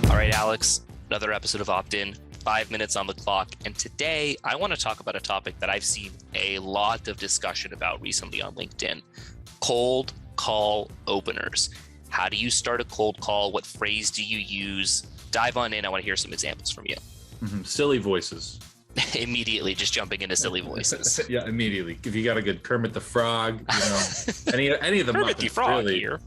All right, Alex, another episode of Opt-in, 5 minutes on the clock. And today I want to talk about a topic that I've seen a lot of discussion about recently on LinkedIn: cold call openers. How do you start a cold call? What phrase do you use? Dive on in. I want to hear some examples from you. Silly voices. Immediately just jumping into silly voices. Yeah, immediately. If you got a good Kermit the Frog, any of the Kermit the Muppets, Frog really. here.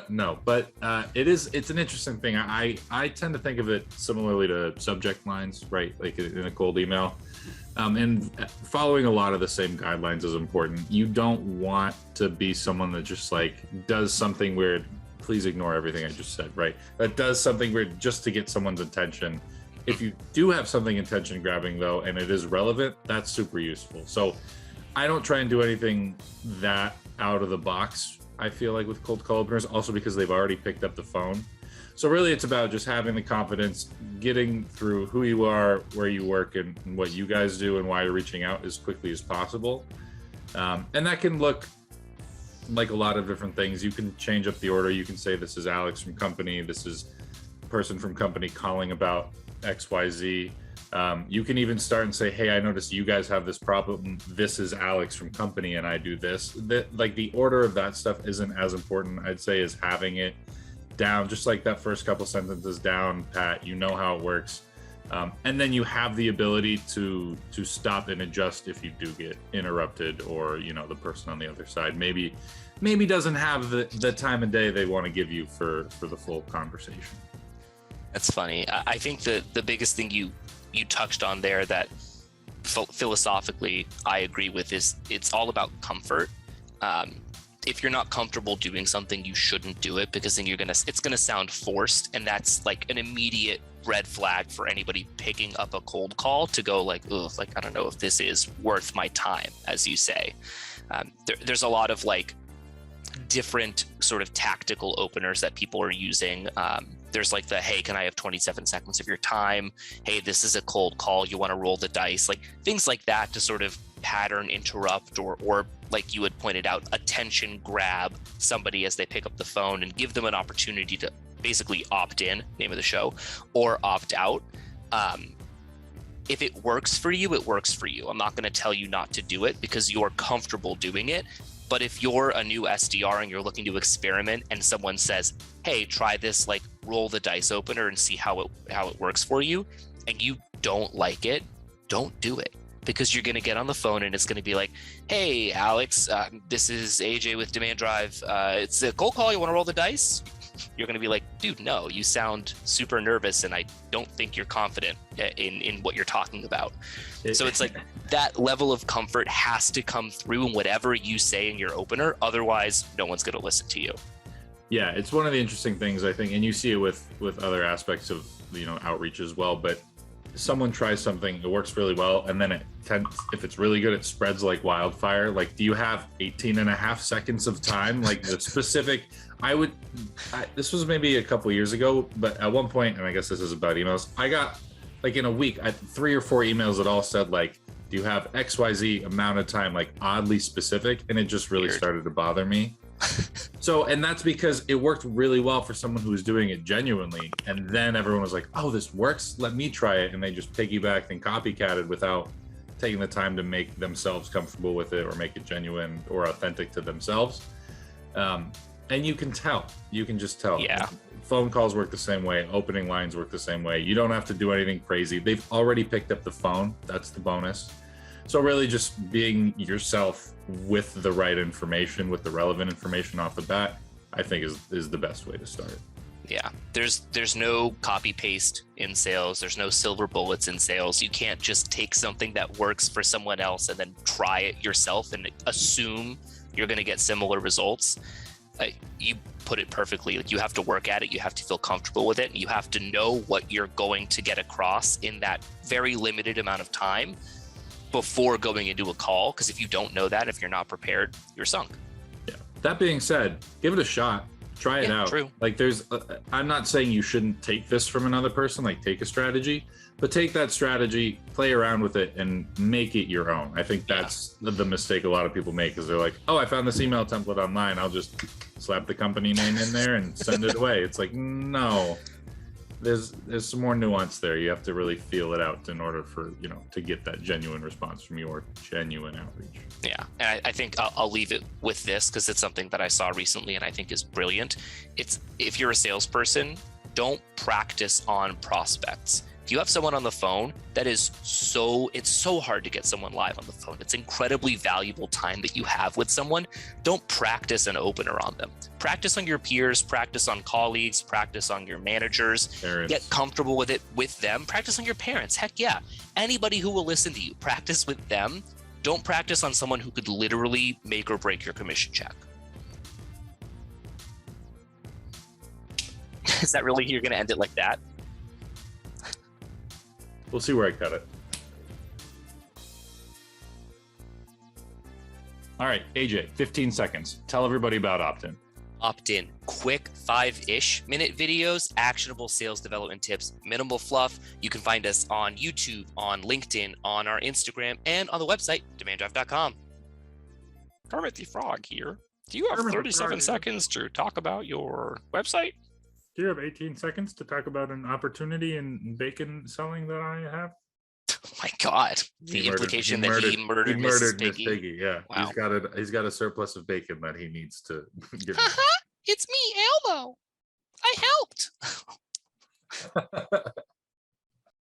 No, but it's an interesting thing. I tend to think of it similarly to subject lines, right? Like in a cold email. And following a lot of the same guidelines is important. You don't want to be someone that just like does something weird. Please ignore everything I just said, right? That does something weird just to get someone's attention. If you do have something attention grabbing though, and it is relevant, that's super useful. So I don't try and do anything that out of the box, I feel like, with cold call openers, also because they've already picked up the phone. So really it's about just having the confidence, getting through who you are, where you work, and what you guys do and why you're reaching out as quickly as possible. And that can look like a lot of different things. You can change up the order. You can say, this is Alex from company. This is a person from company calling about XYZ. You can even start and say, hey, I noticed you guys have this problem. This is Alex from company and I do this. Like the order of that stuff isn't as important, I'd say, as having it down, just like that first couple sentences down, pat, you know how it works. And then you have the ability to stop and adjust if you do get interrupted, or, the person on the other side maybe doesn't have the time of day they want to give you for the full conversation. That's funny. I think the biggest thing you touched on there that philosophically I agree with is it's all about comfort. If you're not comfortable doing something, you shouldn't do it, because then it's gonna sound forced, and that's like an immediate red flag for anybody picking up a cold call to go like, ugh, like I don't know if this is worth my time, as you say. There's a lot of like different sort of tactical openers that people are using. There's like the, hey, can I have 27 seconds of your time? Hey, this is a cold call. You want to roll the dice? Like things like that to sort of pattern interrupt or like you had pointed out, attention grab somebody as they pick up the phone and give them an opportunity to basically opt in, name of the show, or opt out. If it works for you, it works for you. I'm not going to tell you not to do it because you're comfortable doing it. But if you're a new SDR and you're looking to experiment and someone says, hey, try this, like roll the dice opener and see how it works for you, and you don't like it, don't do it. Because you're going to get on the phone and it's going to be like, hey, Alex, this is AJ with Demand Drive. It's a cold call. You want to roll the dice? You're going to be like, dude, no, you sound super nervous and I don't think you're confident in what you're talking about. So it's like that level of comfort has to come through in whatever you say in your opener. Otherwise, no one's going to listen to you. Yeah, it's one of the interesting things, I think, and you see it with other aspects of outreach as well. But someone tries something, it works really well, and then if it's really good, it spreads like wildfire. Like, do you have 18 and a half seconds of time? Like the specific, this was maybe a couple years ago, but at one point, and I guess this is about emails, I got like in a week, I had 3 or 4 emails that all said like, do you have XYZ amount of time, like oddly specific, and it just really started to bother me. So, and that's because it worked really well for someone who was doing it genuinely, and then everyone was like, oh, this works, let me try it, and they just piggybacked and copycatted without taking the time to make themselves comfortable with it or make it genuine or authentic to themselves. And you can just tell. Yeah. Phone calls work the same way, opening lines work the same way. You don't have to do anything crazy. They've already picked up the phone. That's the bonus. So really just being yourself with the right information, with the relevant information off the bat, I think is the best way to start. Yeah, there's no copy paste in sales. There's no silver bullets in sales. You can't just take something that works for someone else and then try it yourself and assume you're going to get similar results. You put it perfectly. Like, you have to work at it. You have to feel comfortable with it. And you have to know what you're going to get across in that very limited amount of time before going into a call. Because if you don't know that, if you're not prepared, you're sunk. Yeah. That being said, give it a shot. Try it out. True. Like I'm not saying you shouldn't take this from another person, like take a strategy, but take that strategy, play around with it, and make it your own. I think that's the mistake a lot of people make, is they're like, oh, I found this email template online, I'll just slap the company name in there and send it away. It's like, no, there's some more nuance there. You have to really feel it out in order for, to get that genuine response from your genuine outreach. Yeah, and I think I'll leave it with this, because it's something that I saw recently and I think is brilliant. It's, if you're a salesperson, don't practice on prospects. If you have someone on the phone, it's so hard to get someone live on the phone. It's incredibly valuable time that you have with someone. Don't practice an opener on them. Practice on your peers, practice on colleagues, practice on your managers. Parents. Get comfortable with it with them. Practice on your parents. Heck yeah. Anybody who will listen to you, practice with them. Don't practice on someone who could literally make or break your commission check. Is that really, you're going to end it like that? We'll see where I cut it. All right, AJ, 15 seconds. Tell everybody about opt-in. Opt-in, quick 5-ish minute videos, actionable sales development tips, minimal fluff. You can find us on YouTube, on LinkedIn, on our Instagram, and on the website, demanddrive.com. Kermit the Frog here. Do you have 37 seconds to talk about your website? Do you have 18 seconds to talk about an opportunity in bacon selling that I have? Oh my God. The implication that he murdered Mrs. Piggy. Yeah. Wow. He's got a surplus of bacon that he needs to give. It's me, Elmo. I helped.